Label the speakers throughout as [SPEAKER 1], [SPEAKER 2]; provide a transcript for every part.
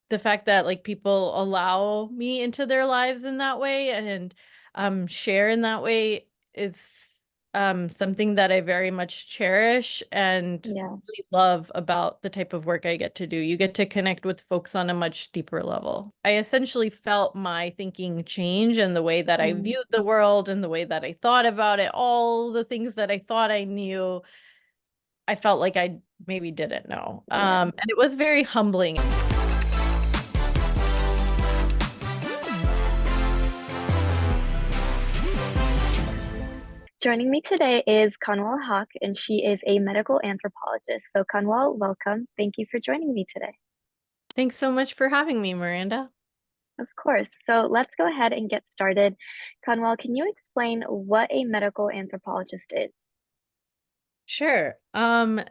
[SPEAKER 1] the fact that like people allow me into their lives in that way and share in that way is something that I very much cherish and
[SPEAKER 2] Yeah.
[SPEAKER 1] really love about the type of work I get to do. You get to connect with folks on a much deeper level. I essentially felt my thinking change and the way that I
[SPEAKER 2] Mm,
[SPEAKER 1] viewed the world and the way that I thought about it, all the things that I thought I knew, I felt like I maybe didn't know.
[SPEAKER 2] yeah.
[SPEAKER 1] And it was very humbling.
[SPEAKER 2] Joining me today is Kanwal Haq, and she is a medical anthropologist. So, Kanwal, welcome. Thank you for joining me today.
[SPEAKER 1] Thanks so much for having me, Miranda.
[SPEAKER 2] Of course. So, let's go ahead and get started. Kanwal, can you explain what a medical anthropologist is?
[SPEAKER 1] Sure.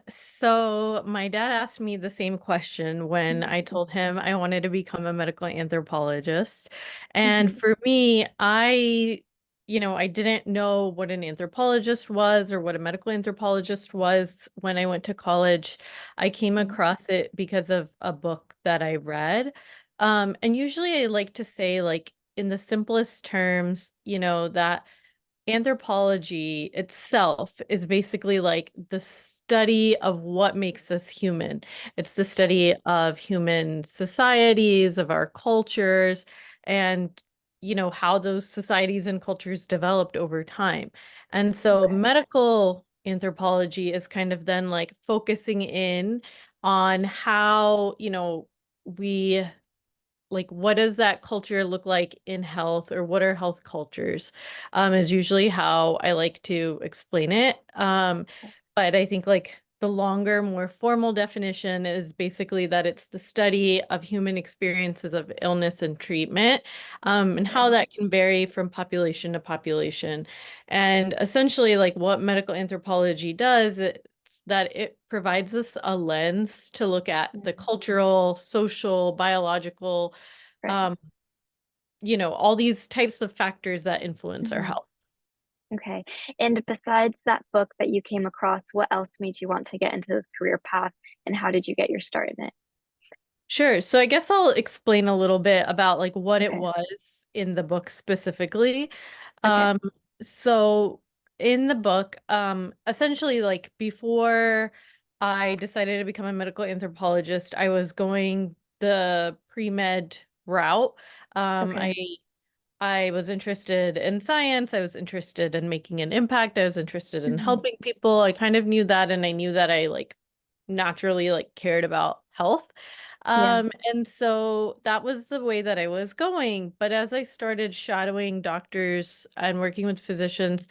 [SPEAKER 1] So my dad asked me the same question when I told him I wanted to become a medical anthropologist. And
[SPEAKER 2] Mm-hmm.
[SPEAKER 1] for me, I didn't know what an anthropologist was or what a medical anthropologist was when I went to college. I came across it because of a book that I read. And usually I like to say, like, in the simplest terms, that anthropology itself is basically like the study of what makes us human. It's the study of human societies, of our cultures, and how those societies and cultures developed over time. And so
[SPEAKER 2] Okay.
[SPEAKER 1] medical anthropology is kind of then like focusing in on how, we like what does that culture look like in health, or what are health cultures, is usually how I like to explain it. But I think like the longer, more formal definition is basically that it's the study of human experiences of illness and treatment, and how
[SPEAKER 2] Okay.
[SPEAKER 1] that can vary from population to population. And essentially like what medical anthropology does, that it provides us a lens to look at the
[SPEAKER 2] Mm,
[SPEAKER 1] cultural, social, biological,
[SPEAKER 2] right.
[SPEAKER 1] um, all these types of factors that influence our
[SPEAKER 2] Hmm.
[SPEAKER 1] health.
[SPEAKER 2] Okay. And besides that book that you came across, what else made you want to get into this career path, and how did you get your start in it?
[SPEAKER 1] Sure. So I guess I'll explain a little bit about like what it
[SPEAKER 2] Okay.
[SPEAKER 1] was in the book specifically.
[SPEAKER 2] Okay.
[SPEAKER 1] Um, so in the book, essentially like before I decided to become a medical anthropologist, I was going the pre-med route. Um,
[SPEAKER 2] Okay.
[SPEAKER 1] I I was interested in science. I was interested in making an impact. I was interested in
[SPEAKER 2] Hmm.
[SPEAKER 1] helping people. I kind of knew that, and I knew that I like naturally like cared about health.
[SPEAKER 2] Yeah.
[SPEAKER 1] And so that was the way that I was going. But as I started shadowing doctors and working with physicians,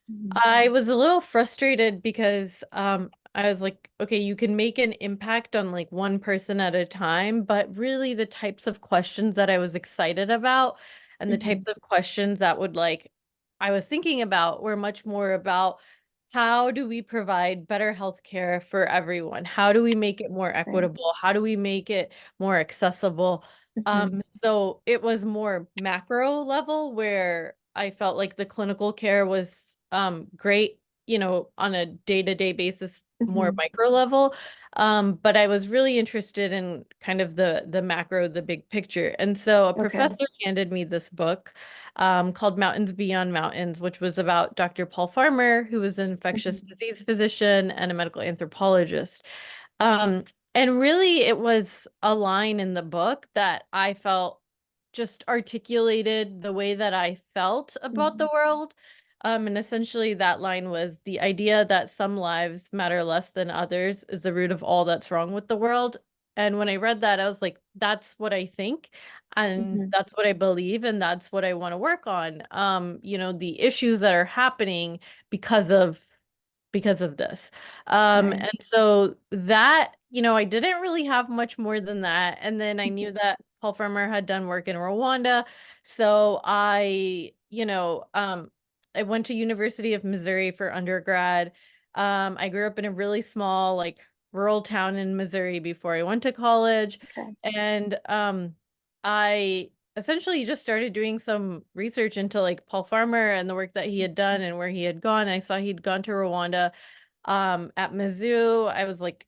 [SPEAKER 2] Hmm.
[SPEAKER 1] I was a little frustrated because I was like, okay, you can make an impact on like one person at a time, but really the types of questions that I was excited about and the
[SPEAKER 2] Hmm.
[SPEAKER 1] types of questions that would like I was thinking about were much more about how do we provide better health care for everyone? How do we make it more
[SPEAKER 2] Right.
[SPEAKER 1] equitable? How do we make it more accessible?
[SPEAKER 2] Hmm.
[SPEAKER 1] So it was more macro level where I felt like the clinical care was great, on a day-to-day basis, more
[SPEAKER 2] Hmm.
[SPEAKER 1] micro level. But I was really interested in kind of the macro, the big picture. And so a
[SPEAKER 2] Okay.
[SPEAKER 1] professor handed me this book called Mountains Beyond Mountains, which was about Dr. Paul Farmer, who was an infectious
[SPEAKER 2] Hmm.
[SPEAKER 1] disease physician and a medical anthropologist. Um, and really, it was a line in the book that I felt just articulated the way that I felt about
[SPEAKER 2] Hmm.
[SPEAKER 1] the world. And essentially, that line was the idea that some lives matter less than others is the root of all that's wrong with the world. And when I read that, I was like, that's what I think. And
[SPEAKER 2] Hmm.
[SPEAKER 1] that's what I believe, and that's what I want to work on. The issues that are happening because of this.
[SPEAKER 2] Right.
[SPEAKER 1] And so that, I didn't really have much more than that. And then I knew
[SPEAKER 2] Hmm.
[SPEAKER 1] that Paul Farmer had done work in Rwanda. So I went to University of Missouri for undergrad. I grew up in a really small, like rural town in Missouri before I went to college.
[SPEAKER 2] Okay.
[SPEAKER 1] And I essentially just started doing some research into like Paul Farmer and the work that he had done and where he had gone. I saw he'd gone to Rwanda at Mizzou. I was like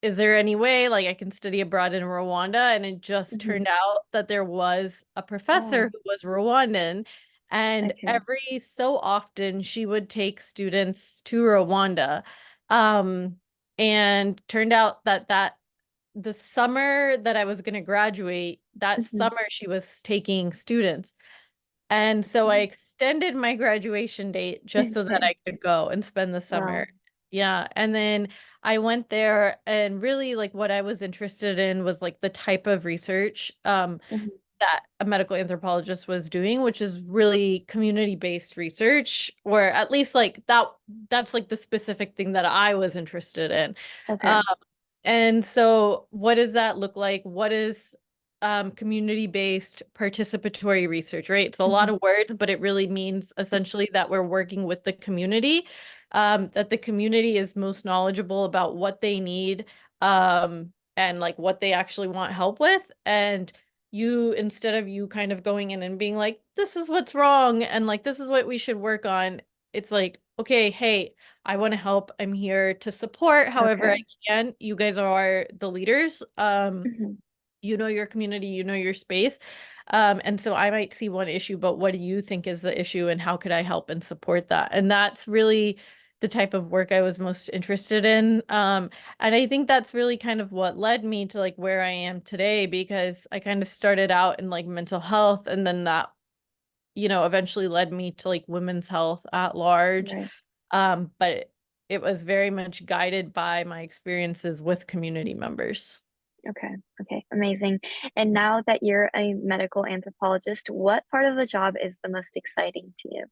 [SPEAKER 1] is there any way like I can study abroad in Rwanda? And it just
[SPEAKER 2] Hmm.
[SPEAKER 1] turned out that there was a professor
[SPEAKER 2] Oh,
[SPEAKER 1] who was Rwandan, and
[SPEAKER 2] okay.
[SPEAKER 1] every so often she would take students to Rwanda. Um, and turned out that the summer that I was going to graduate, that
[SPEAKER 2] Hmm.
[SPEAKER 1] summer she was taking students. And so I extended my graduation date just so that
[SPEAKER 2] Okay.
[SPEAKER 1] I could go and spend the summer.
[SPEAKER 2] Wow.
[SPEAKER 1] Yeah. And then I went there, and really like what I was interested in was like the type of research
[SPEAKER 2] Hmm.
[SPEAKER 1] that a medical anthropologist was doing, which is really community-based research, or at least like that's like the specific thing that I was interested in.
[SPEAKER 2] Okay.
[SPEAKER 1] Um, and so what does that look like? What is community-based participatory research, right? It's a lot
[SPEAKER 2] Hmm.
[SPEAKER 1] of words, but it really means essentially that we're working with the community, that the community is most knowledgeable about what they need, and like what they actually want help with. And you, instead of you kind of going in and being like, this is what's wrong, and like, this is what we should work on, it's like, okay, hey, I want to help. I'm here to support however I
[SPEAKER 2] Okay.
[SPEAKER 1] can. You guys are the leaders.
[SPEAKER 2] Hmm.
[SPEAKER 1] You know your community, you know your space. And so I might see one issue, but what do you think is the issue and how could I help and support that? And that's really the type of work I was most interested in. And I think that's really kind of what led me to like where I am today, because I kind of started out in like mental health, and then that, eventually led me to like women's health at large.
[SPEAKER 2] Right.
[SPEAKER 1] But it was very much guided by my experiences with community members.
[SPEAKER 2] Okay. Okay. Amazing. And now that you're a medical anthropologist, what part of the job is the most exciting to you?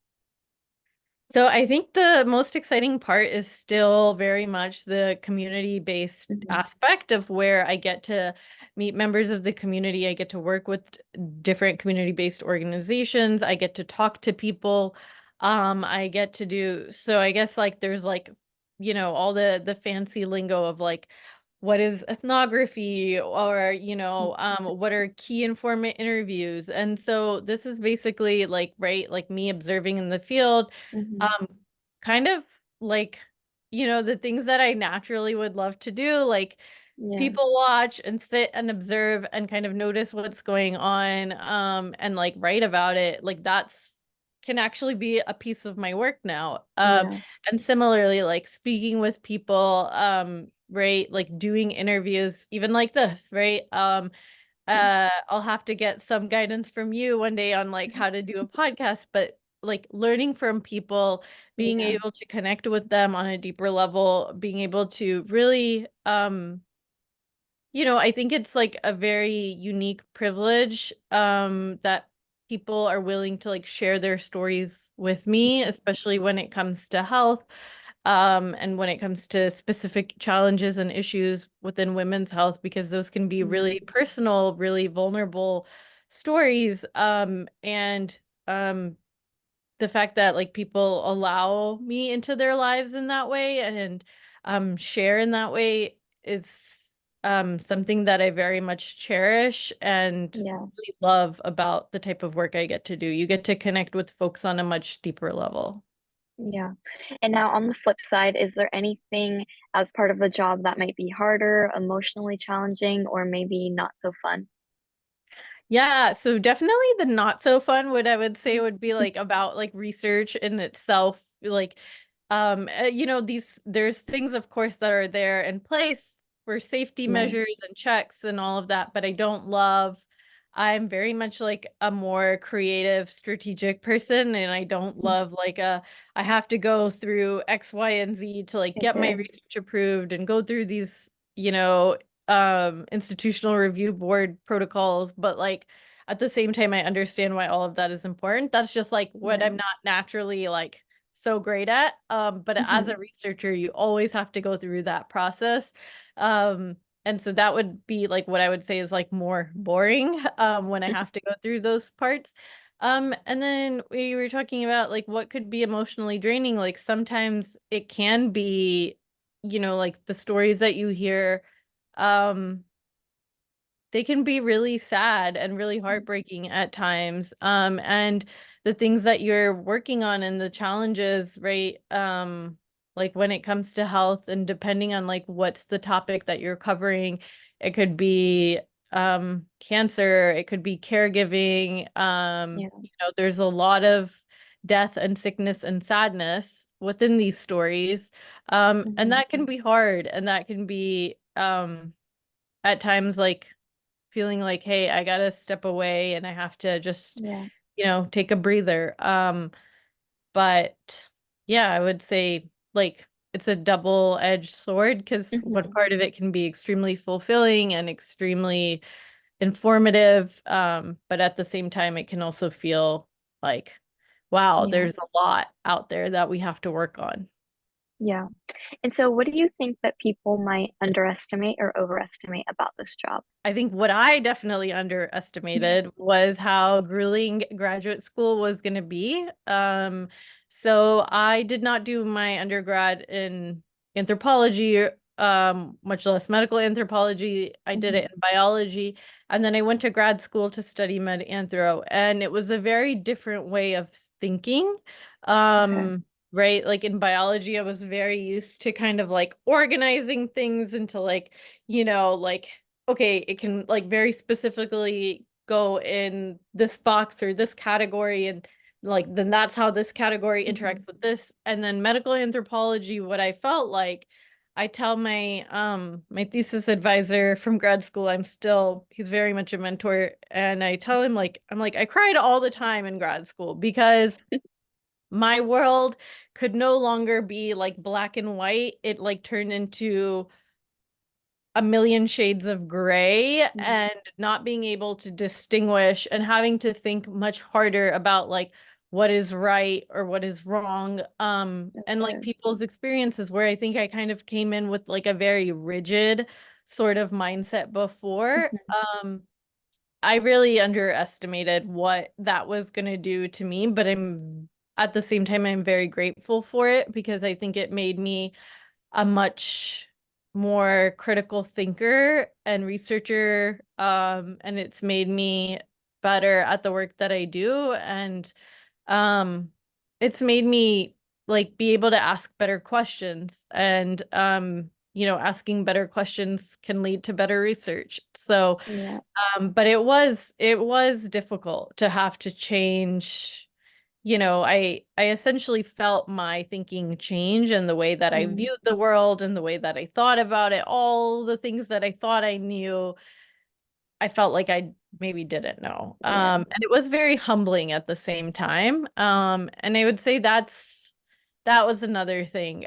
[SPEAKER 1] So I think the most exciting part is still very much the community-based
[SPEAKER 2] Hmm.
[SPEAKER 1] aspect of where I get to meet members of the community. I get to work with different community-based organizations. I get to talk to people. I get to do, so I guess like there's like, all the fancy lingo of like what is ethnography, or what are key informant interviews. And so this is basically like, right, like me observing in the field,
[SPEAKER 2] Hmm.
[SPEAKER 1] um, kind of like, the things that I naturally would love to do, like
[SPEAKER 2] Yeah.
[SPEAKER 1] people watch and sit and observe and kind of notice what's going on, and like write about it. Like that's can actually be a piece of my work now.
[SPEAKER 2] Yeah.
[SPEAKER 1] And similarly, like speaking with people, right, like doing interviews, even like this, right? I'll have to get some guidance from you one day on like how to do a podcast, but like learning from people, being
[SPEAKER 2] Yeah.
[SPEAKER 1] able to connect with them on a deeper level, being able to really, I think it's like a very unique privilege, that people are willing to like share their stories with me, especially when it comes to health, and when it comes to specific challenges and issues within women's health, because those can be
[SPEAKER 2] Yeah.
[SPEAKER 1] really personal, really vulnerable stories. And the fact that like people allow me into their lives in that way, and share in that way, is something that I very much cherish and
[SPEAKER 2] Yeah.
[SPEAKER 1] really love about the type of work I get to do. You get to connect with folks on a much deeper level.
[SPEAKER 2] Yeah. And now on the flip side, is there anything as part of the job that might be harder, emotionally challenging, or maybe not so fun?
[SPEAKER 1] Yeah, so definitely the not so fun, what I would say would be like about like research in itself. Like, these there's things of course that are there in place for safety
[SPEAKER 2] Right.
[SPEAKER 1] measures and checks and all of that, but I'm very much like a more creative, strategic person, and I don't love like I have to go through X, Y, and Z to like get my
[SPEAKER 2] Okay.
[SPEAKER 1] research approved and go through these, institutional review board protocols. But like at the same time I understand why all of that is important. That's just like what I'm
[SPEAKER 2] Right.
[SPEAKER 1] not naturally like so great at. But as
[SPEAKER 2] Hmm.
[SPEAKER 1] a researcher you always have to go through that process. And so that would be like what I would say is like more boring, when I have to go through those parts. And then we were talking about like what could be emotionally draining. Like sometimes it can be, like the stories that you hear, um, they can be really sad and really heartbreaking at times. And the things that you're working on and the challenges, right? like when it comes to health, and depending on like what's the topic that you're covering, it could be cancer, it could be caregiving.
[SPEAKER 2] Yeah.
[SPEAKER 1] There's a lot of death and sickness and sadness within these stories. And
[SPEAKER 2] Hmm.
[SPEAKER 1] that can be hard, and that can be at times like feeling like, hey, I gotta step away and I have to just,
[SPEAKER 2] Yeah.
[SPEAKER 1] take a breather. But yeah, I would say like it's a double-edged sword, because one
[SPEAKER 2] Hmm.
[SPEAKER 1] part of it can be extremely fulfilling and extremely informative. But at the same time, it can also feel like, wow,
[SPEAKER 2] Yeah.
[SPEAKER 1] there's a lot out there that we have to work on.
[SPEAKER 2] Yeah. And so what do you think that people might underestimate or overestimate about this job?
[SPEAKER 1] I think what I definitely underestimated was how grueling graduate school was going to be. So I did not do my undergrad in anthropology, much less medical anthropology. I did
[SPEAKER 2] Hmm.
[SPEAKER 1] it in biology, and then I went to grad school to study med anthro, and it was a very different way of thinking.
[SPEAKER 2] Okay.
[SPEAKER 1] Right? Like in biology, I was very used to kind of like organizing things into like, like okay, it can like very specifically go in this box or this category, and like then that's how this category
[SPEAKER 2] Hmm.
[SPEAKER 1] interacts with this. And then medical anthropology, what I felt like, I tell my thesis advisor from grad school, he's very much a mentor, and I tell him like I'm like I cried all the time in grad school because my world could no longer be like black and white. It like turned into a million shades of gray,
[SPEAKER 2] Hmm.
[SPEAKER 1] and not being able to distinguish and having to think much harder about like what is right or what is wrong. And like
[SPEAKER 2] Okay.
[SPEAKER 1] people's experiences, where I think I kind of came in with like a very rigid sort of mindset before.
[SPEAKER 2] Hmm.
[SPEAKER 1] I really underestimated what that was going to do to me, but I'm at the same time I'm very grateful for it, because I think it made me a much more critical thinker and researcher. And it's made me better at the work that I do. And um, it's made me like be able to ask better questions. And asking better questions can lead to better research. So
[SPEAKER 2] Yeah.
[SPEAKER 1] but it was difficult to have to change. I essentially felt my thinking change, and the way that I
[SPEAKER 2] Mm.
[SPEAKER 1] viewed the world and the way that I thought about it, all the things that I thought I knew, I felt like I maybe didn't know.
[SPEAKER 2] Yeah.
[SPEAKER 1] And it was very humbling at the same time. And I would say that was another thing.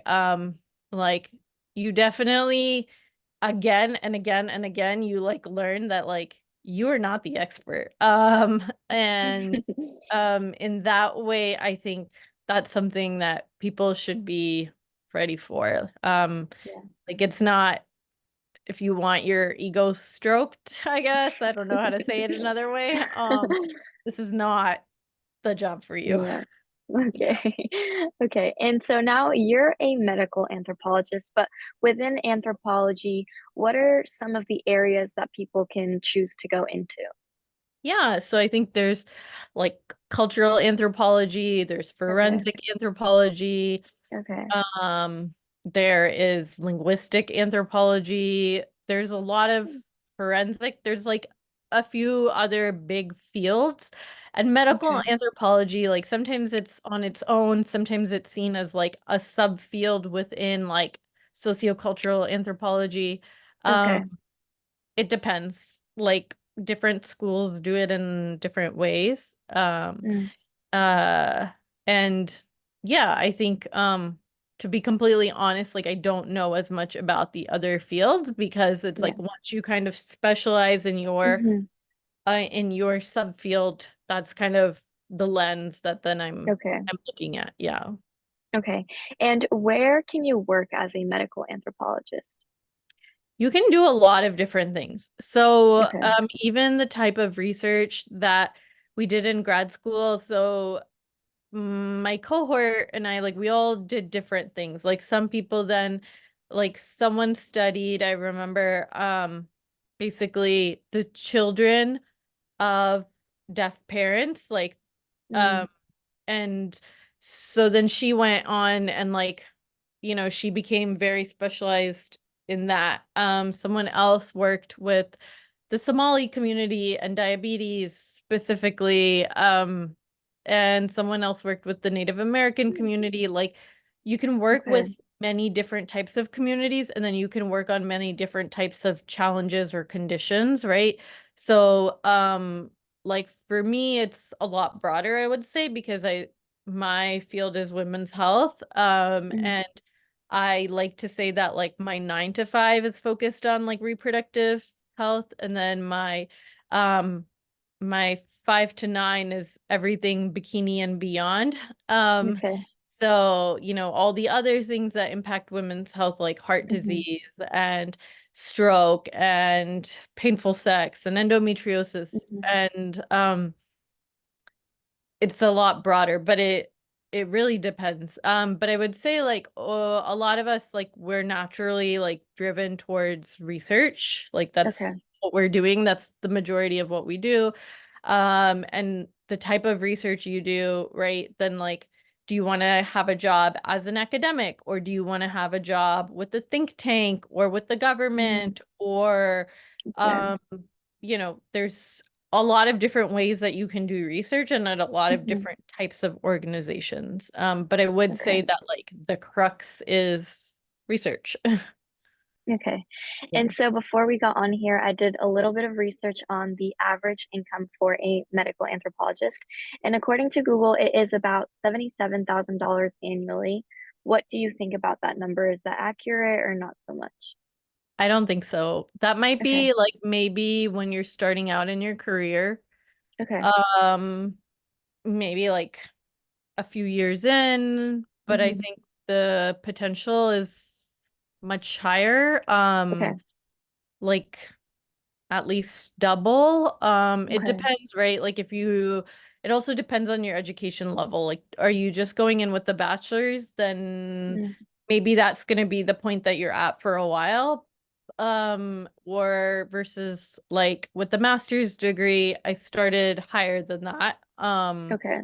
[SPEAKER 1] Like you definitely again and again and again you like learn that like you are not the expert. And in that way, I think that's something that people should be ready for.
[SPEAKER 2] Yeah.
[SPEAKER 1] Like it's not, if you want your ego stroked, I guess. I don't know how to say it another way. This is not the job for you.
[SPEAKER 2] Yeah.
[SPEAKER 1] Yeah.
[SPEAKER 2] Okay. Okay. And so now you're a medical anthropologist, but within anthropology, what are some of the areas that people can choose to go into?
[SPEAKER 1] Yeah, so I think there's like cultural anthropology, there's
[SPEAKER 2] Okay.
[SPEAKER 1] forensic anthropology,
[SPEAKER 2] Okay.
[SPEAKER 1] there is linguistic anthropology, there's a lot of forensic, there's like a few other big fields. And medical
[SPEAKER 2] Okay.
[SPEAKER 1] anthropology, like sometimes it's on its own, sometimes it's seen as like a subfield within like sociocultural anthropology. Um,
[SPEAKER 2] Okay.
[SPEAKER 1] it depends. Like different schools do it in different ways.
[SPEAKER 2] Mm.
[SPEAKER 1] Uh, and yeah, I think to be completely honest, like I don't know as much about the other fields, because it's
[SPEAKER 2] Yeah.
[SPEAKER 1] like once you kind of specialize
[SPEAKER 2] Hmm.
[SPEAKER 1] in your subfield, that's kind of the lens that then
[SPEAKER 2] Okay.
[SPEAKER 1] I'm looking at. Yeah.
[SPEAKER 2] Okay. And where can you work as a medical anthropologist?
[SPEAKER 1] You can do a lot of different things. So,
[SPEAKER 2] Okay.
[SPEAKER 1] even the type of research that we did in grad school. So, my cohort and I, like, we all did different things. Like, some people then, like, someone studied, I remember, basically the children of deaf parents, like,
[SPEAKER 2] Mm.
[SPEAKER 1] um, and so then she went on and, like, she became very specialized in that. Someone else worked with the Somali community and diabetes specifically. And someone else worked with the Native American community. Like you can work
[SPEAKER 2] Okay.
[SPEAKER 1] with many different types of communities, and then you can work on many different types of challenges or conditions, right? So, like for me, it's a lot broader, I would say, because my field is women's health.
[SPEAKER 2] Mhm.
[SPEAKER 1] And I like to say that like my 9 to 5 is focused on like reproductive health, and then um my 5 to 9 is everything bikini and beyond. Um,
[SPEAKER 2] Okay.
[SPEAKER 1] so, all the other things that impact women's health, like heart
[SPEAKER 2] Mhm.
[SPEAKER 1] disease and stroke and painful sex and endometriosis,
[SPEAKER 2] Mhm.
[SPEAKER 1] and it's a lot broader, but it really depends. But I would say like a lot of us like we're naturally like driven towards research. Like
[SPEAKER 2] Okay.
[SPEAKER 1] that's what we're doing. That's the majority of what we do. And the type of research you do, right? Then like do you want to have a job as an academic, or do you want to have a job with the think tank or with the
[SPEAKER 2] Mhm.
[SPEAKER 1] government, or
[SPEAKER 2] Yeah.
[SPEAKER 1] um there's a lot of different ways that you can do research and at a lot of
[SPEAKER 2] Mhm.
[SPEAKER 1] different types of organizations. But I would say
[SPEAKER 2] Okay.
[SPEAKER 1] that like the crux is research.
[SPEAKER 2] Okay.
[SPEAKER 1] Yeah.
[SPEAKER 2] And so before we got on here, I did a little bit of research on the average income for a medical anthropologist. And according to Google, it is about $77,000 annually. What do you think about that number? Is that accurate or not so much?
[SPEAKER 1] I don't think so. That might
[SPEAKER 2] Okay.
[SPEAKER 1] be like maybe when you're starting out in your career,
[SPEAKER 2] Okay.
[SPEAKER 1] um, maybe like a few years in, but I
[SPEAKER 2] Hmm.
[SPEAKER 1] think the potential is much higher.
[SPEAKER 2] Okay.
[SPEAKER 1] Like at least double. It
[SPEAKER 2] Okay.
[SPEAKER 1] depends, right? Like it also depends on your education level. Like, are you just going in with the bachelor's? Then
[SPEAKER 2] Mm.
[SPEAKER 1] maybe that's going to be the point that you're at for a while. Or versus like with the master's degree, I started higher than that.
[SPEAKER 2] Okay.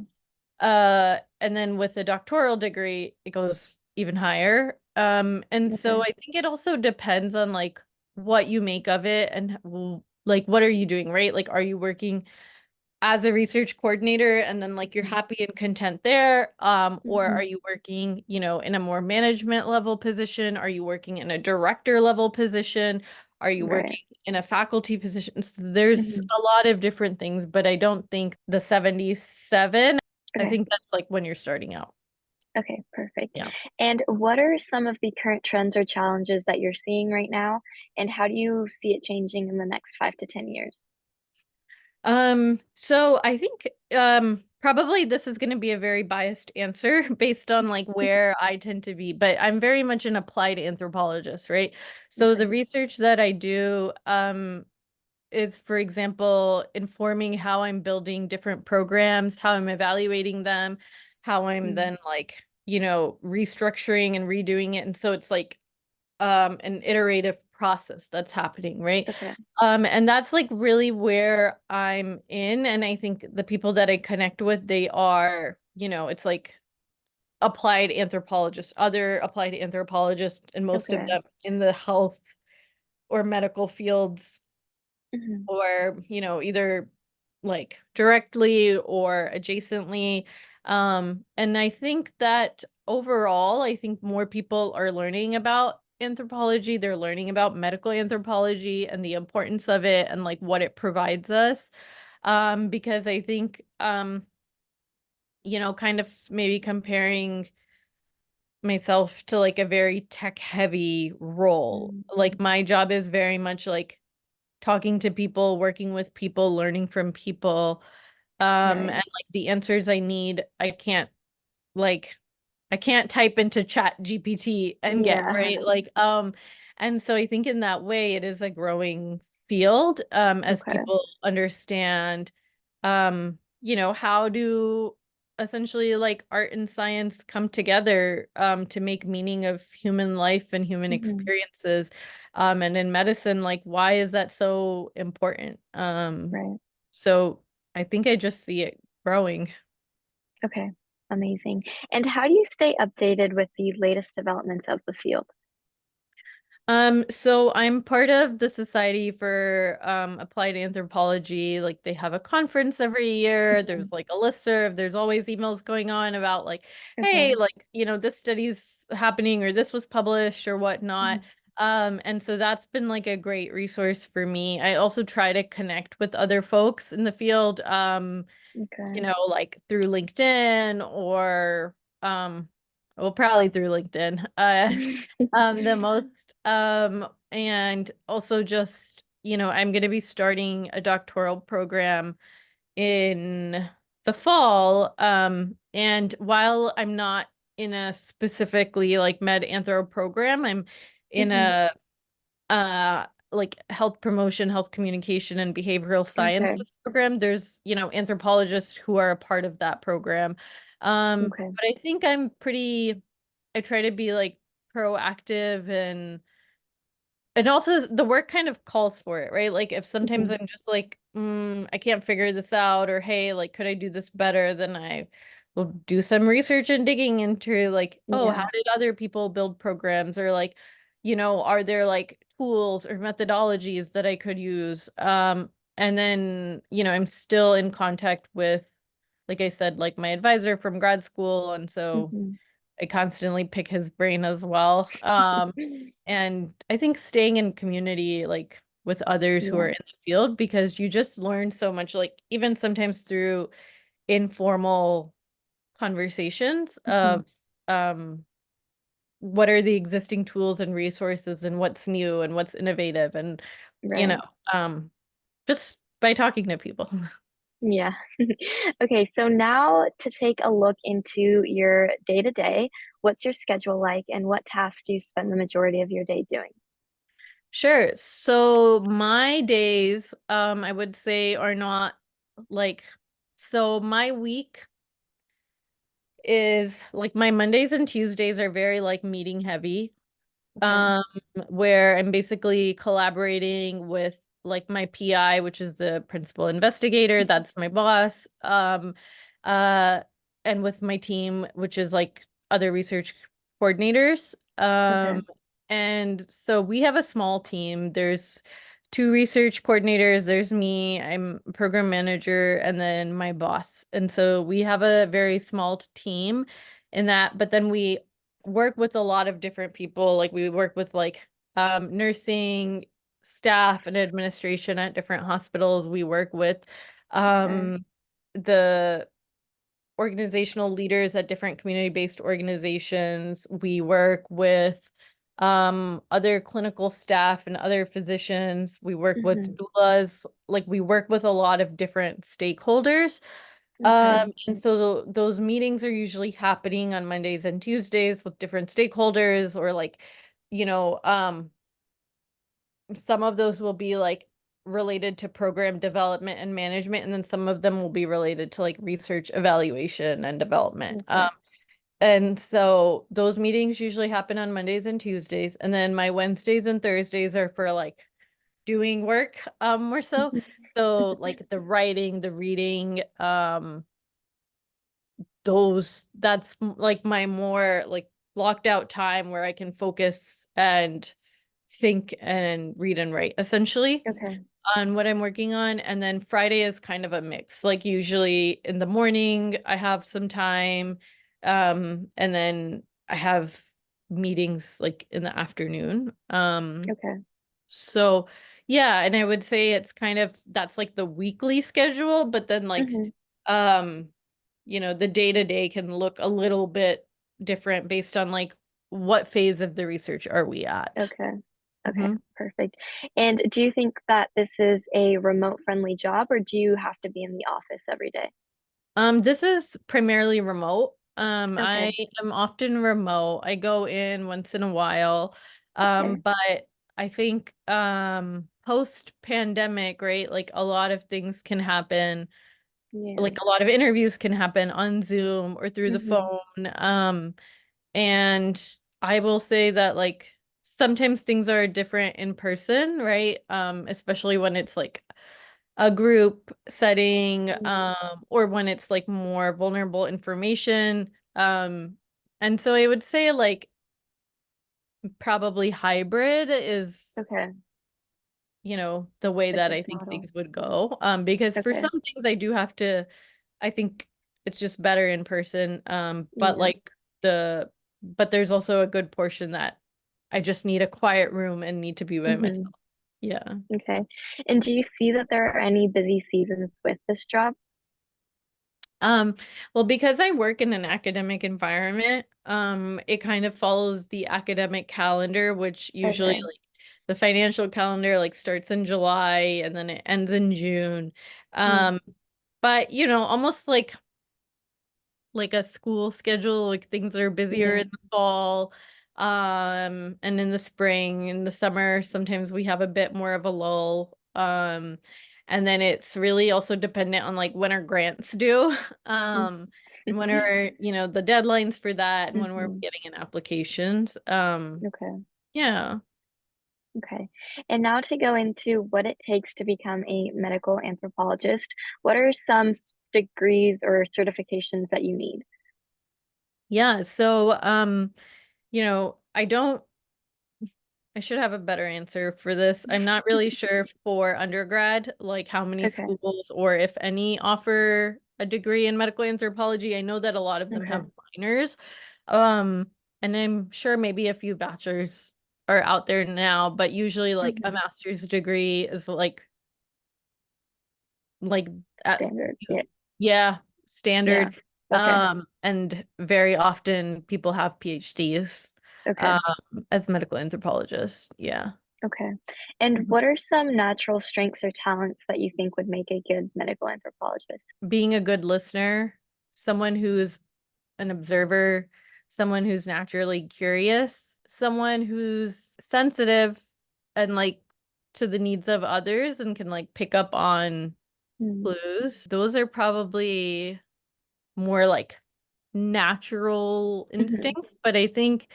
[SPEAKER 1] And then with a doctoral degree, it goes even higher. And so
[SPEAKER 2] Okay.
[SPEAKER 1] I think it also depends on like what you make of it and like what are you doing, right? Like, are you working as a research coordinator and then like you're
[SPEAKER 2] Mhm.
[SPEAKER 1] happy and content there? Or
[SPEAKER 2] Mhm.
[SPEAKER 1] are you working, in a more management level position? Are you working in a director level position? Are you
[SPEAKER 2] Right.
[SPEAKER 1] working in a faculty position? So there's
[SPEAKER 2] Mhm.
[SPEAKER 1] a lot of different things, but I don't think the 77, I
[SPEAKER 2] Okay.
[SPEAKER 1] think that's like when you're starting out.
[SPEAKER 2] Okay, perfect.
[SPEAKER 1] Yeah.
[SPEAKER 2] And what are some of the current trends or challenges that you're seeing right now, and how do you see it changing in the next 5 to 10 years?
[SPEAKER 1] So I think probably this is going to be a very biased answer based on like where I tend to be, but I'm very much an applied anthropologist, right? So
[SPEAKER 2] Okay.
[SPEAKER 1] the research that I do is, for example, informing how I'm building different programs, how I'm evaluating them, how I'm
[SPEAKER 2] Mm.
[SPEAKER 1] then like, restructuring and redoing it. And so it's like an iterative process that's happening, right?
[SPEAKER 2] Okay.
[SPEAKER 1] And that's like really where I'm in. And I think the people that I connect with, they are, it's like applied anthropologists, other applied anthropologists, and most of
[SPEAKER 2] Okay.
[SPEAKER 1] them in the health or medical fields,
[SPEAKER 2] Mhm.
[SPEAKER 1] or, either like directly or adjacently. And I think that overall, I think more people are learning about anthropology. They're learning about medical anthropology and the importance of it and like what it provides us. Because I think, kind of maybe comparing myself to like a very tech heavy role.
[SPEAKER 2] Mm.
[SPEAKER 1] Like my job is very much like talking to people, working with people, learning from people. And
[SPEAKER 2] Right.
[SPEAKER 1] like the answers I need, like I can't type into Chat GPT and get,
[SPEAKER 2] Yeah.
[SPEAKER 1] right? Like and so I think in that way it is a growing field as
[SPEAKER 2] Okay.
[SPEAKER 1] people understand how do essentially like art and science come together to make meaning of human life and human
[SPEAKER 2] Mhm.
[SPEAKER 1] experiences. And in medicine, like why is that so important?
[SPEAKER 2] Right.
[SPEAKER 1] So I think I just see it growing.
[SPEAKER 2] Okay. Amazing. And how do you stay updated with the latest developments of the field?
[SPEAKER 1] So I'm part of the Society for Applied Anthropology. Like they have a conference every year.
[SPEAKER 2] Mhm.
[SPEAKER 1] There's like a listserv. There's always emails going on about like, hey,
[SPEAKER 2] Okay.
[SPEAKER 1] like, this study's happening or this was published or whatnot.
[SPEAKER 2] Mhm.
[SPEAKER 1] And so that's been like a great resource for me. I also try to connect with other folks in the field,
[SPEAKER 2] Okay.
[SPEAKER 1] like through LinkedIn or um well, probably through LinkedIn. The most and also just, I'm going to be starting a doctoral program in the fall. And while I'm not in a specifically like med anthro program, I'm in
[SPEAKER 2] Mhm.
[SPEAKER 1] a like health promotion, health communication, and behavioral
[SPEAKER 2] Okay.
[SPEAKER 1] sciences program. There's, anthropologists who are a part of that program.
[SPEAKER 2] Okay.
[SPEAKER 1] But I think I try to be like proactive and also the work kind of calls for it, right? Like if sometimes
[SPEAKER 2] Mhm.
[SPEAKER 1] I'm just like, I can't figure this out, or hey, like could I do this better? Then I will do some research and digging into like, oh, how
[SPEAKER 2] Yeah.
[SPEAKER 1] did other people build programs? Or like, are there like tools or methodologies that I could use? And then, I'm still in contact with, like I said, like my advisor from grad school, and so
[SPEAKER 2] Mhm.
[SPEAKER 1] I constantly pick his brain as well. And I think staying in community, like with others who are
[SPEAKER 2] Yeah.
[SPEAKER 1] in the field, because you just learn so much, like even sometimes through informal conversations
[SPEAKER 2] Mhm.
[SPEAKER 1] of um, what are the existing tools and resources and what's new and what's innovative and, you know,
[SPEAKER 2] Right.
[SPEAKER 1] um, just by talking to people.
[SPEAKER 2] Yeah. Okay, so now to take a look into your day to day, what's your schedule like and what tasks do you spend the majority of your day doing?
[SPEAKER 1] Sure. So my days, I would say are not like, so my week is like my Mondays and Tuesdays are very like meeting heavy,
[SPEAKER 2] Okay.
[SPEAKER 1] um, where I'm basically collaborating with like my PI, which is the principal investigator,
[SPEAKER 2] Mhm.
[SPEAKER 1] that's my boss, uh, and with my team, which is like other research coordinators.
[SPEAKER 2] Okay.
[SPEAKER 1] And so we have a small team. There's two research coordinators, there's me, I'm a program manager, and then my boss. And so we have a very small team in that, but then we work with a lot of different people. Like we work with like nursing staff and administration at different hospitals. We work with
[SPEAKER 2] Okay.
[SPEAKER 1] um the organizational leaders at different community-based organizations. We work with other clinical staff and other physicians. We work with
[SPEAKER 2] Mhm.
[SPEAKER 1] doulas. Like we work with a lot of different stakeholders.
[SPEAKER 2] Okay.
[SPEAKER 1] And so those meetings are usually happening on Mondays and Tuesdays with different stakeholders, or like, you know, um, some of those will be like related to program development and management, and then some of them will be related to like research evaluation and development.
[SPEAKER 2] Okay.
[SPEAKER 1] And so those meetings usually happen on Mondays and Tuesdays, and then my Wednesdays and Thursdays are for like doing work, more so.
[SPEAKER 2] Mhm.
[SPEAKER 1] So like the writing, the reading, like my more like blocked out time where I can focus and think and read and write essentially
[SPEAKER 2] Okay.
[SPEAKER 1] on what I'm working on. And then Friday is kind of a mix. Like usually in the morning I have some time, and then I have meetings like in the afternoon.
[SPEAKER 2] Okay.
[SPEAKER 1] So yeah, and I would say it's kind of that's like the weekly schedule, but then like
[SPEAKER 2] Mhm.
[SPEAKER 1] um the day to day can look a little bit different based on like what phase of the research are we at.
[SPEAKER 2] Okay. Okay.
[SPEAKER 1] hmm
[SPEAKER 2] Perfect. And do you think that this is a remote friendly job or do you have to be in the office every day?
[SPEAKER 1] This is primarily remote. I
[SPEAKER 2] Okay.
[SPEAKER 1] am often remote. I go in once in a while.
[SPEAKER 2] Okay.
[SPEAKER 1] But I think post pandemic, right? Like a lot of things can happen,
[SPEAKER 2] Yeah.
[SPEAKER 1] like a lot of interviews can happen on Zoom or through the
[SPEAKER 2] Mhm.
[SPEAKER 1] phone. And I will say that like sometimes things are different in person, right? Especially when it's like a group setting,
[SPEAKER 2] Mm,
[SPEAKER 1] or when it's like more vulnerable information. And so I would say like probably hybrid is,
[SPEAKER 2] okay,
[SPEAKER 1] the way
[SPEAKER 2] a
[SPEAKER 1] that
[SPEAKER 2] good
[SPEAKER 1] I think
[SPEAKER 2] model.
[SPEAKER 1] things would go. Because for
[SPEAKER 2] Okay.
[SPEAKER 1] some things I do have to, I think it's just better in person. But
[SPEAKER 2] Yeah.
[SPEAKER 1] like but there's also a good portion that I just need a quiet room and need to be by myself.
[SPEAKER 2] Hmm.
[SPEAKER 1] Yeah.
[SPEAKER 2] Okay. And do you see that there are any busy seasons with this job?
[SPEAKER 1] Um, well, because I work in an academic environment, it kind of follows the academic calendar, which usually
[SPEAKER 2] Okay.
[SPEAKER 1] like the financial calendar like starts in July and then it ends in June.
[SPEAKER 2] Mm,
[SPEAKER 1] Um, but almost like a school schedule, like things are busier
[SPEAKER 2] yeah.
[SPEAKER 1] in the fall, and in the spring, in the summer, sometimes we have a bit more of a lull. And then it's really also dependent on like when our grants due,
[SPEAKER 2] Mm.
[SPEAKER 1] and when are, the deadlines for that and when we're
[SPEAKER 2] Hmm.
[SPEAKER 1] getting in applications.
[SPEAKER 2] Okay.
[SPEAKER 1] Yeah.
[SPEAKER 2] Okay. And now to go into what it takes to become a medical anthropologist, what are some degrees or certifications that you need?
[SPEAKER 1] Yeah. So, I should have a better answer for this. I'm not really sure for undergrad, like how many
[SPEAKER 2] Okay.
[SPEAKER 1] schools or if any offer a degree in medical anthropology. I know that a lot of them
[SPEAKER 2] Okay.
[SPEAKER 1] have minors. Um, and I'm sure maybe a few bachelors are out there now, but usually like a
[SPEAKER 2] Hmm.
[SPEAKER 1] master's degree is like at
[SPEAKER 2] Standard. Yeah.
[SPEAKER 1] yeah,
[SPEAKER 2] Yeah.
[SPEAKER 1] standard.
[SPEAKER 2] Okay.
[SPEAKER 1] And very often people have PhDs
[SPEAKER 2] Okay.
[SPEAKER 1] um as medical anthropologists. Yeah.
[SPEAKER 2] Okay. And what are some natural strengths or talents that you think would make a good medical anthropologist?
[SPEAKER 1] Being a good listener, someone who's an observer, someone who's naturally curious, someone who's sensitive and like to the needs of others and can like pick up on
[SPEAKER 2] Mm-hmm.
[SPEAKER 1] clues. Those are probably more like natural instincts, but I think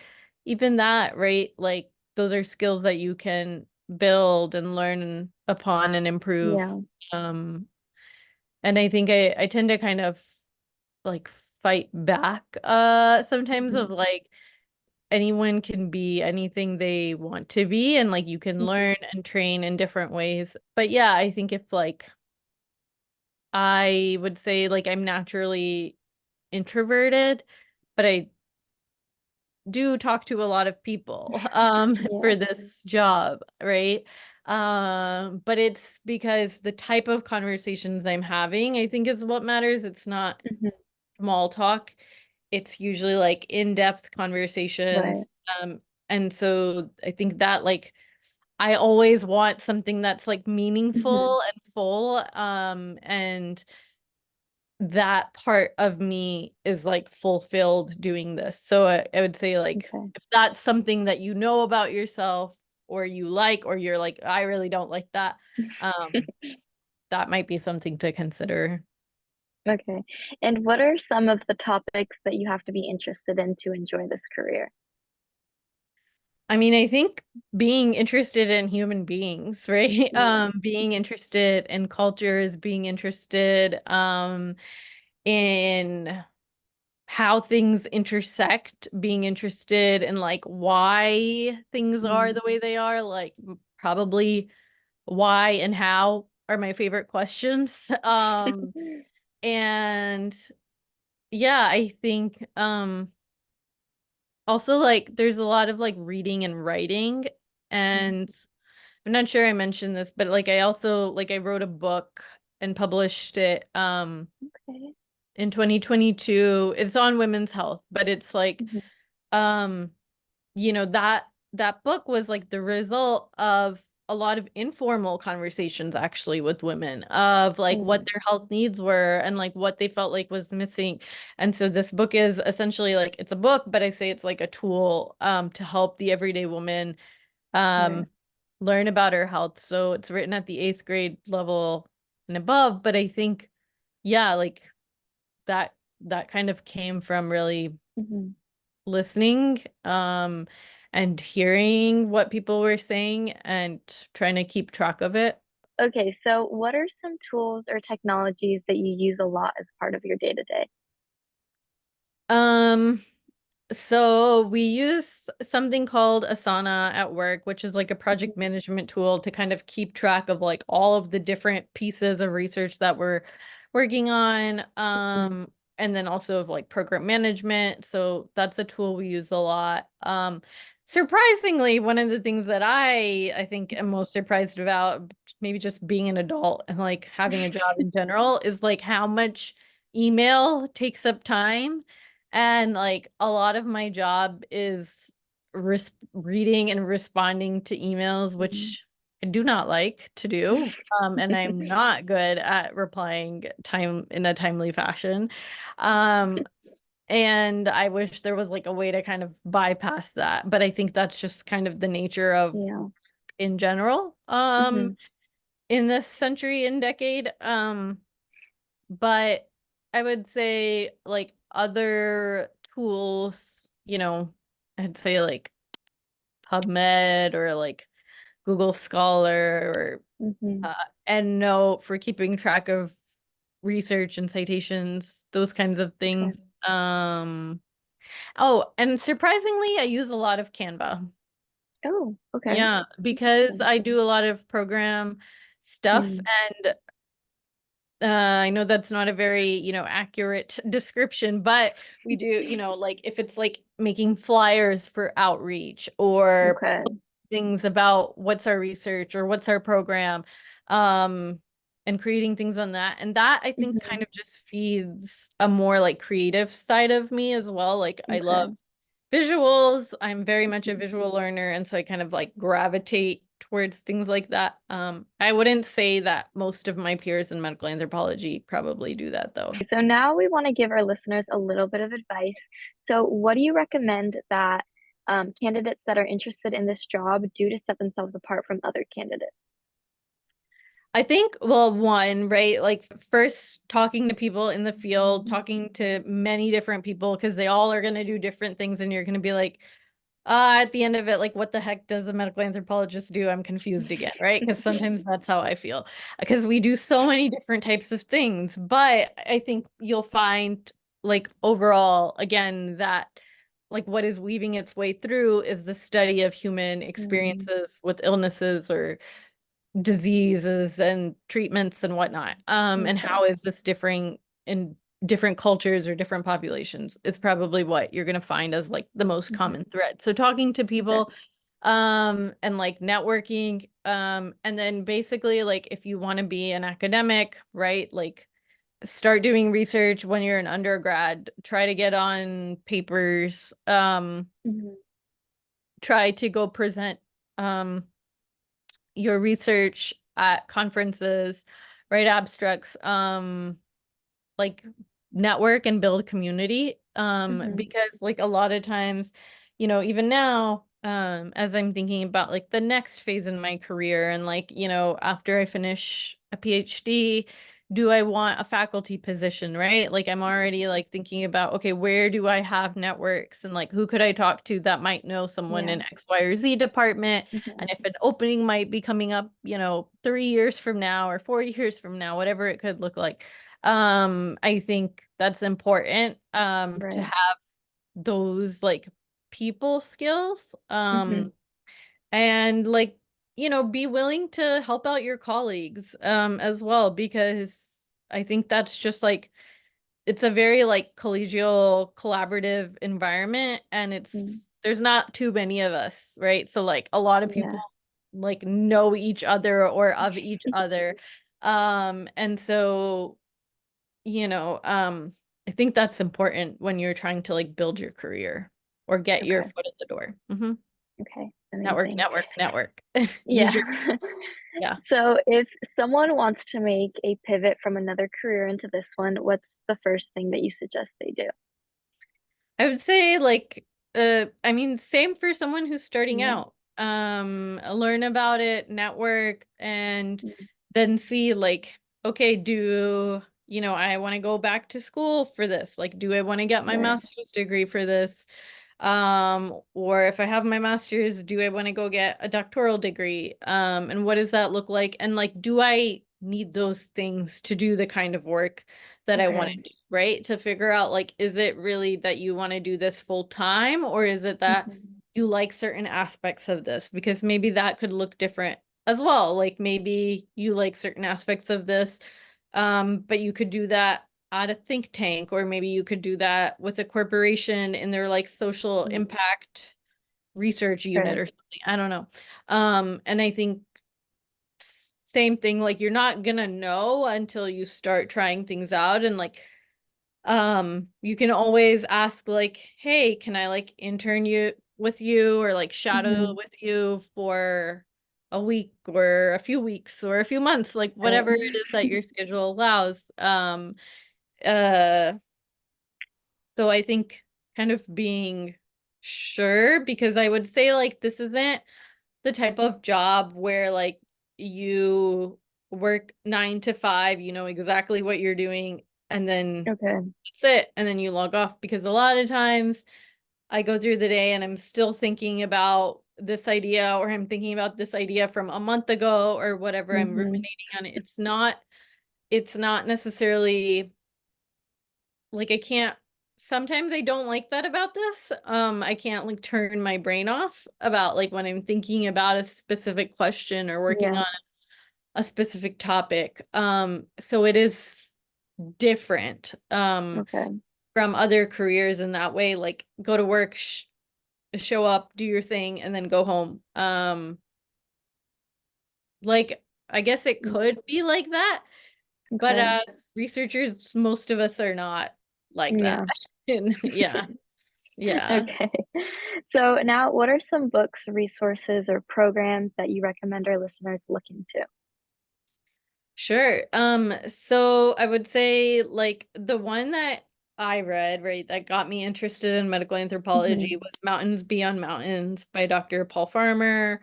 [SPEAKER 1] even that, right? Like those are skills that you can build and learn upon and improve.
[SPEAKER 2] Yeah.
[SPEAKER 1] Um, and I think I tend to kind of like fight back sometimes
[SPEAKER 2] Hmm.
[SPEAKER 1] of like anyone can be anything they want to be and like you can
[SPEAKER 2] Hmm.
[SPEAKER 1] learn and train in different ways. But yeah, I think if like I would say like I'm naturally introverted, but I do talk to a lot of people
[SPEAKER 2] Yeah.
[SPEAKER 1] for this job, right? But it's because the type of conversations I'm having, I think is what matters. It's not
[SPEAKER 2] Hmm.
[SPEAKER 1] small talk. It's usually like in-depth
[SPEAKER 2] Right.
[SPEAKER 1] conversations. And so I think that like I always want something that's like
[SPEAKER 2] Hmm.
[SPEAKER 1] meaningful and full. And that part of me is like fulfilled doing this. So I would say like
[SPEAKER 2] Okay.
[SPEAKER 1] if that's something that you know about yourself or you like or you're like, I really don't like that, um, that might be something to consider.
[SPEAKER 2] Okay. And what are some of the topics that you have to be interested in to enjoy this career?
[SPEAKER 1] I mean, I think being interested in human beings, right?
[SPEAKER 2] Yeah.
[SPEAKER 1] Being interested in cultures, being interested in how things intersect, being interested in like why things are
[SPEAKER 2] Mm.
[SPEAKER 1] the way they are, like probably why and how are my favorite questions. And yeah, I think also like there's a lot of like reading and writing,
[SPEAKER 2] Mm.
[SPEAKER 1] and I'm not sure I mentioned this, but like I also like I wrote a book and published it
[SPEAKER 2] Okay.
[SPEAKER 1] in 2022. It's on women's health, but it's like
[SPEAKER 2] Hmm.
[SPEAKER 1] um that book was like the result of a lot of informal conversations actually with women of like what
[SPEAKER 2] Mm.
[SPEAKER 1] their health needs were and like what they felt like was missing. And so this book is essentially like it's a book, but I say it's like a tool to help the everyday woman
[SPEAKER 2] Right.
[SPEAKER 1] um learn about her health. So it's written at the eighth grade level and above, but I think yeah, like that that kind of came from really
[SPEAKER 2] Hmm.
[SPEAKER 1] listening and hearing what people were saying and trying to keep track of it.
[SPEAKER 2] Okay, so what are some tools or technologies that you use a lot as part of your day to day?
[SPEAKER 1] Um, So we use something called Asana at work, which is like a project management tool to kind of keep track of like all of the different pieces of research that we're working on.
[SPEAKER 2] Mhm,
[SPEAKER 1] And then also of like program management. So that's a tool we use a lot. Surprisingly, one of the things that I think am most surprised about, maybe just being an adult and like having a job in general, is like how much email takes up time. And like a lot of my job is reading and responding to emails,
[SPEAKER 2] mhm.
[SPEAKER 1] which I do not like to do. And I'm not good at replying time in a timely fashion. Um, and I wish there was like a way to kind of bypass that. But I think that's just kind of the nature of
[SPEAKER 2] Yeah.
[SPEAKER 1] in general,
[SPEAKER 2] Hmm.
[SPEAKER 1] in this century and decade. But I would say like other tools, I'd say like PubMed or like Google Scholar or
[SPEAKER 2] Hmm.
[SPEAKER 1] EndNote for keeping track of research and citations, those kinds of
[SPEAKER 2] Okay.
[SPEAKER 1] things. Oh, and surprisingly, I use a lot of Canva.
[SPEAKER 2] Oh, okay.
[SPEAKER 1] Yeah, because
[SPEAKER 2] Interesting.
[SPEAKER 1] I do a lot of program stuff.
[SPEAKER 2] Mm.
[SPEAKER 1] And I know that's not a very, accurate description, but we do, like if it's like making flyers for outreach or
[SPEAKER 2] Okay.
[SPEAKER 1] things about what's our research or what's our program, um, and creating things on that. And that I think kind
[SPEAKER 2] Hmm.
[SPEAKER 1] of just feeds a more like creative side of me as well. Like I love
[SPEAKER 2] Okay.
[SPEAKER 1] visuals. I'm very much a
[SPEAKER 2] Mhm.
[SPEAKER 1] visual learner, and so I kind of like gravitate towards things like that. I wouldn't say that most of my peers in medical anthropology probably do that though.
[SPEAKER 2] So now we want to give our listeners a little bit of advice. So what do you recommend that candidates that are interested in this job do to set themselves apart from other candidates?
[SPEAKER 1] I think, well, one, right? Like first talking to people in the field, talking to many different people because they all are going to do different things, and you're going to be like, at the end of it, like, what the heck does a medical anthropologist do? I'm confused again, right? Because sometimes that's how I feel. Because we do so many different types of things. But I think you'll find, like, overall, again, that like what is weaving its way through is the study of human
[SPEAKER 2] Mm,
[SPEAKER 1] experiences with illnesses or diseases and treatments and whatnot. And
[SPEAKER 2] okay.
[SPEAKER 1] how is this differing in different cultures or different populations is probably what you're going to find as like the most
[SPEAKER 2] Mhm.
[SPEAKER 1] common thread. So talking to
[SPEAKER 2] Okay.
[SPEAKER 1] people, and like networking, and then basically like if you want to be an academic, right? Like start doing research when you're an undergrad, try to get on papers,
[SPEAKER 2] Mhm.
[SPEAKER 1] try to go present um your research at conferences, write abstracts, like network and build community.
[SPEAKER 2] Mhm.
[SPEAKER 1] Because like a lot of times, even now, as I'm thinking about like the next phase in my career and like, after I finish a PhD, do I want a faculty position, right? Like I'm already like thinking about, okay, where do I have networks and like who could I talk to that might know someone
[SPEAKER 2] Yeah.
[SPEAKER 1] in X, Y, or Z department?
[SPEAKER 2] Mhm.
[SPEAKER 1] And if an opening might be coming up, 3 years from now or 4 years from now, whatever it could look like. I think that's important, to
[SPEAKER 2] Right.
[SPEAKER 1] have those like people skills,
[SPEAKER 2] Mhm.
[SPEAKER 1] and like, be willing to help out your colleagues, as well, because I think that's just like it's a very like collegial, collaborative environment, and
[SPEAKER 2] Mm.
[SPEAKER 1] there's not too many of us, right? So like a lot of people
[SPEAKER 2] Yeah.
[SPEAKER 1] like know each other or of each other. And so I think that's important when you're trying to like build your career or get your
[SPEAKER 2] Okay.
[SPEAKER 1] foot in the door.
[SPEAKER 2] Okay.
[SPEAKER 1] Network,
[SPEAKER 2] Amazing.
[SPEAKER 1] network, network.
[SPEAKER 2] Yeah.
[SPEAKER 1] Use your, yeah.
[SPEAKER 2] So if someone wants to make a pivot from another career into this one, what's the first thing that you suggest they do?
[SPEAKER 1] I would say like, I mean, same for someone who's starting
[SPEAKER 2] Yeah.
[SPEAKER 1] out. Learn about it, network, and
[SPEAKER 2] Mm.
[SPEAKER 1] then see like, okay, I want to go back to school for this? Like, do I want to get my
[SPEAKER 2] Right.
[SPEAKER 1] master's degree for this? Or if I have my master's, do I want to go get a doctoral degree? And what does that look like? And like, do I need those things to do the kind of work that I want
[SPEAKER 2] Okay.
[SPEAKER 1] to do, right? To figure out like, is it really that you want to do this full time, or is it that
[SPEAKER 2] Mhm.
[SPEAKER 1] you like certain aspects of this? Because maybe that could look different as well. Like maybe you like certain aspects of this, but you could do that at a think tank, or maybe you could do that with a corporation in their like social
[SPEAKER 2] Mm.
[SPEAKER 1] impact research unit
[SPEAKER 2] Sure.
[SPEAKER 1] or something. I don't know. And I think same thing, like you're not gonna know until you start trying things out. And like you can always ask like, hey, can I like intern you with you, or like shadow
[SPEAKER 2] Hmm.
[SPEAKER 1] with you for a week or a few weeks or a few months, like
[SPEAKER 2] Right.
[SPEAKER 1] whatever it is that your schedule allows. Uh so I think kind of being sure, because I would say like this isn't the type of job where like you work 9 to 5, you know exactly what you're doing, and then
[SPEAKER 2] Okay.
[SPEAKER 1] that's it, and then you log off. Because a lot of times I go through the day and I'm still thinking about this idea, or I'm thinking about this idea from a month ago, or whatever. I'm
[SPEAKER 2] Hmm.
[SPEAKER 1] ruminating on it. It's not necessarily like I can't, sometimes I don't like that about this. I can't like turn my brain off about like when I'm thinking about a specific question or working
[SPEAKER 2] Yeah.
[SPEAKER 1] on a specific topic. So it is different
[SPEAKER 2] Okay.
[SPEAKER 1] from other careers in that way, like go to work, show up, do your thing, and then go home. Like I guess it
[SPEAKER 2] Mm.
[SPEAKER 1] could be like that, but
[SPEAKER 2] Okay.
[SPEAKER 1] researchers, most of us are not like that.
[SPEAKER 2] Yeah.
[SPEAKER 1] And yeah. Yeah.
[SPEAKER 2] Okay. So now, what are some books, resources, or programs that you recommend our listeners look into?
[SPEAKER 1] Sure. So I would say like the one that I read, right, that got me interested in medical
[SPEAKER 2] Hmm.
[SPEAKER 1] anthropology was Mountains Beyond Mountains by Dr. Paul Farmer.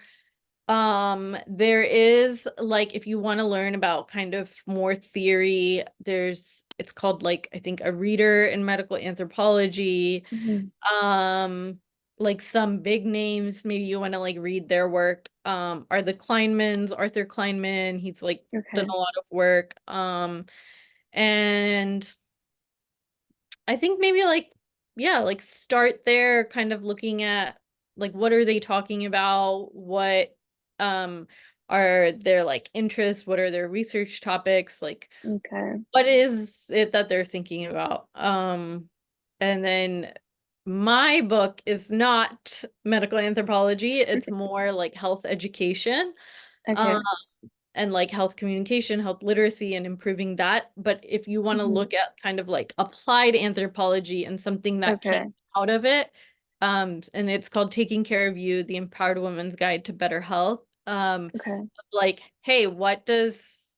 [SPEAKER 1] There is like if you want to learn about kind of more theory, it's called like I think A Reader in Medical Anthropology.
[SPEAKER 2] Hmm.
[SPEAKER 1] Um, like some big names, maybe you want to like read their work, are the Kleinmans, Arthur Kleinman. He's like done
[SPEAKER 2] Okay.
[SPEAKER 1] a lot of work. And I think maybe like, yeah, like start there, kind of looking at like what are they talking about? What um are their like interests? What are their research topics? Like
[SPEAKER 2] Okay.
[SPEAKER 1] what is it that they're thinking about? And then my book is not medical anthropology, it's more like health education.
[SPEAKER 2] Okay.
[SPEAKER 1] Um, and like health communication, health literacy, and improving that. But if you want to
[SPEAKER 2] Hmm.
[SPEAKER 1] look at kind of like applied anthropology and something that came
[SPEAKER 2] Okay.
[SPEAKER 1] out of it, and it's called Taking Care of You, The Empowered Woman's Guide to Better Health.
[SPEAKER 2] Okay.
[SPEAKER 1] Like, hey, what does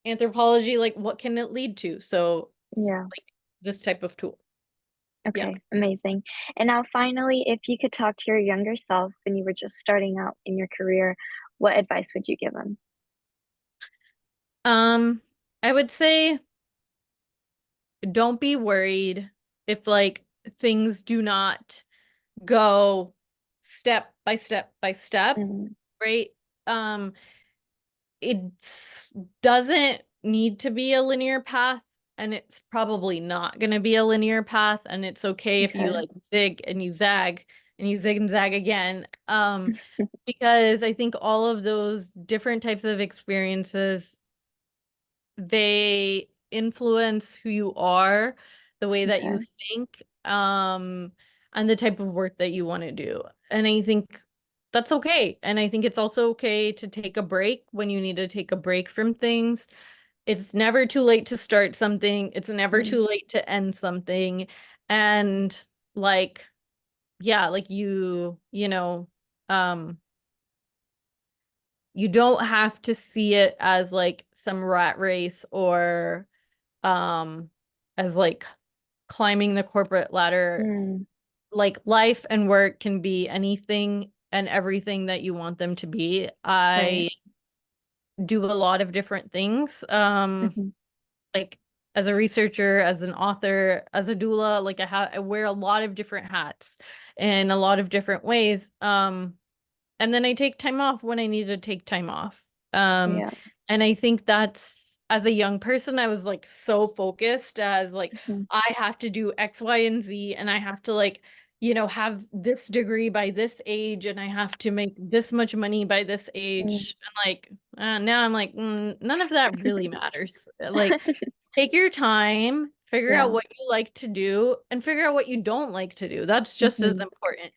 [SPEAKER 1] anthropology like? What can it lead to? So,
[SPEAKER 2] Yeah.
[SPEAKER 1] like this type of tool. Yeah.
[SPEAKER 2] Okay. Amazing. And now, finally, if you could talk to your younger self when you were just starting out in your career, what advice would you give them?
[SPEAKER 1] Um, I would say don't be worried if like things do not go step by step by step,
[SPEAKER 2] Hmm.
[SPEAKER 1] right? Um, it doesn't need to be a linear path, and it's probably not going to be a linear path, and it's okay if you
[SPEAKER 2] Okay.
[SPEAKER 1] like zig and you zag and you zig and zag again. Because I think all of those different types of experiences, they influence who you are, the way that you
[SPEAKER 2] Okay.
[SPEAKER 1] think, and the type of work that you want to do. And I think that's okay. And I think it's also okay to take a break when you need to take a break from things. It's never too late to start something. It's never
[SPEAKER 2] Mm.
[SPEAKER 1] too late to end something. And like, yeah, like um, you don't have to see it as like some rat race, or um as like climbing the corporate ladder.
[SPEAKER 2] Mm.
[SPEAKER 1] Like life and work can be anything and everything that you want them to be.
[SPEAKER 2] Right.
[SPEAKER 1] I do a lot of different things.
[SPEAKER 2] Hmm.
[SPEAKER 1] Like as a researcher, as an author, as a doula. Like I wear a lot of different hats in a lot of different ways. And then I take time off when I need to take time off. Um,
[SPEAKER 2] Yeah.
[SPEAKER 1] and I think that's, as a young person, I was like so focused as like
[SPEAKER 2] Mhm.
[SPEAKER 1] I have to do X, Y, and Z, and I have to like, have this degree by this age, and I have to make this much money by this
[SPEAKER 2] Mm.
[SPEAKER 1] age. And like now I'm like, none of that really matters. Like, take your time, figure out
[SPEAKER 2] Yeah.
[SPEAKER 1] what you like to do, and figure out what you don't like to do. That's just as
[SPEAKER 2] Mhm.
[SPEAKER 1] important.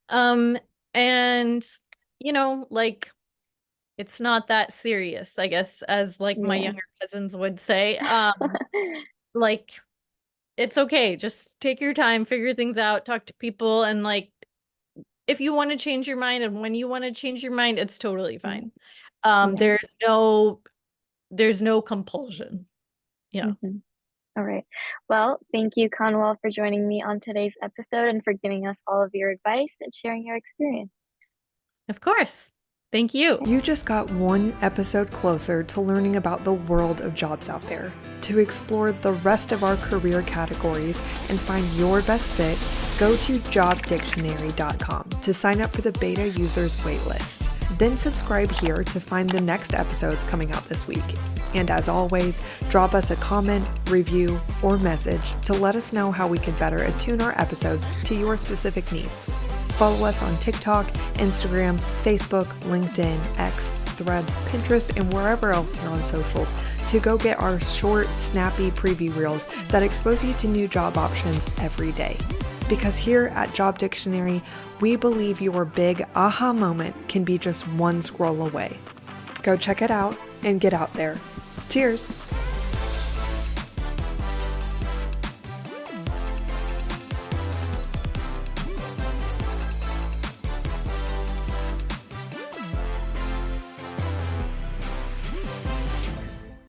[SPEAKER 1] Um, and like it's not that serious, I guess, as like my
[SPEAKER 2] Yeah.
[SPEAKER 1] younger cousins would say. Like it's okay. Just take your time, figure things out, talk to people, and like if you want to change your mind and when you want to change your mind, it's totally
[SPEAKER 2] Yeah.
[SPEAKER 1] fine.
[SPEAKER 2] Yeah.
[SPEAKER 1] There's no compulsion. Yeah.
[SPEAKER 2] Mhm. All right. Well, thank you, Conwell, for joining me on today's episode and for giving us all of your advice and sharing your experience.
[SPEAKER 1] Of course. Thank you.
[SPEAKER 3] You just got one episode closer to learning about the world of jobs out there. To explore the rest of our career categories and find your best fit, go to jobdictionary.com to sign up for the beta users waitlist. Then subscribe here to find the next episodes coming out this week. And as always, drop us a comment, review, or message to let us know how we can better attune our episodes to your specific needs. Follow us on TikTok, Instagram, Facebook, LinkedIn, X, Threads, Pinterest, and wherever else you're on socials to go get our short, snappy preview reels that expose you to new job options every day. Because here at Job Dictionary, we believe your big aha moment can be just one scroll away. Go check it out and get out there. Cheers!